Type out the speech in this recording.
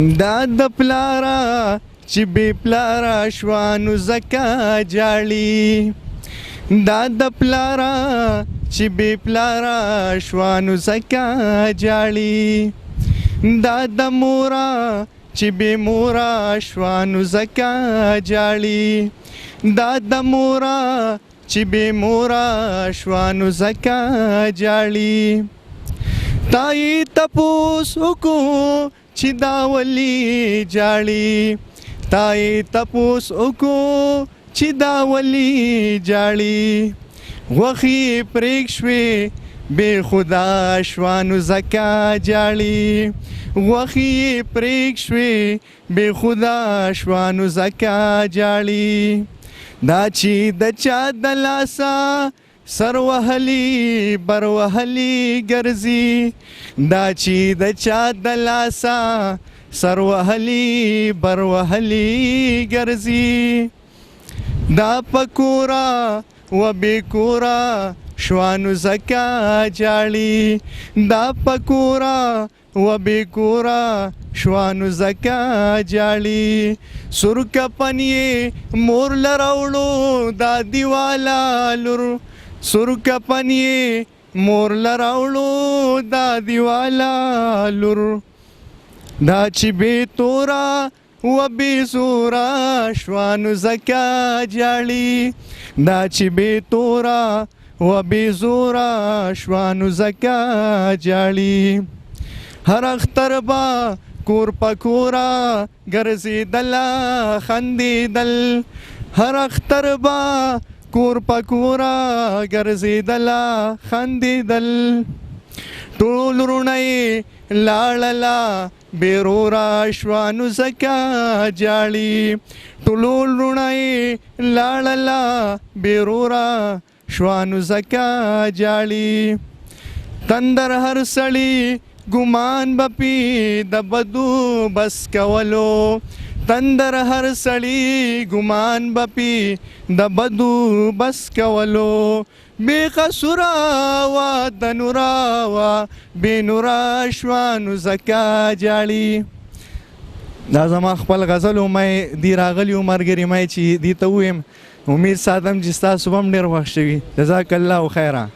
دا د پلارا چې بې پلارا شوه نو ځکه جاړي دا د پلارا چې بې پلارا شوه نو ځکه جاړي دا د مورا چې بې مورا شوه نو ځکه جاړي دا د مورا چې بې مورا شوه نو ځکه جاړي تای تپوس وکړو چې دا ولې جاړي تای تپوس وکړو چې دا ولې جاړي غوښې پرېږ شوې بې خدا شوه نو ځکه جاړي غوښې پرېږ شوې بې خدا شوه نو ځکه جاړي دا چې د چا د لاسه سر وهلی بر وهلی ګرځي دا چې د چا د لاسه سر وهلی بر وهلی ګرځي دا پکورا و بیکورا شوه نو ځکه جاړي دا پکورا و بیکورا شوه نو ځکه جاړي سور کفن یې مور لراوړو دا دیواله لور سور کفن یې مور لراوړو دا دیواله لور دا چې بې توره و بې زوره شوه نو ځکه جاړي دا چې بې توره و بې زوره شوه نو ځکه جاړي هر اختر به کور په کوره ګرځېدله خندېدل هر اختر به کور په کوره ګرځېدله خندېدل ټول وروڼه یې لاړله بیروره شوه نو ځکه جاړي ټول وروڼه یې لاړله بیروره شوه نو ځکه جاړي تندر هر سړي ګمان بپی د بدو بس کولو تندر هر سړي ګمان بپی د بدو بس کولو بې قصوره وه د نوره وه بې نوره شوه نو ځکه جاړي دا زما خپل غزل و مې دی راغلی و ملګري مې چې دې ته ووایم امید ساتم چې ستاسو به هم ډېر خوښ شوي جزاک الله خیره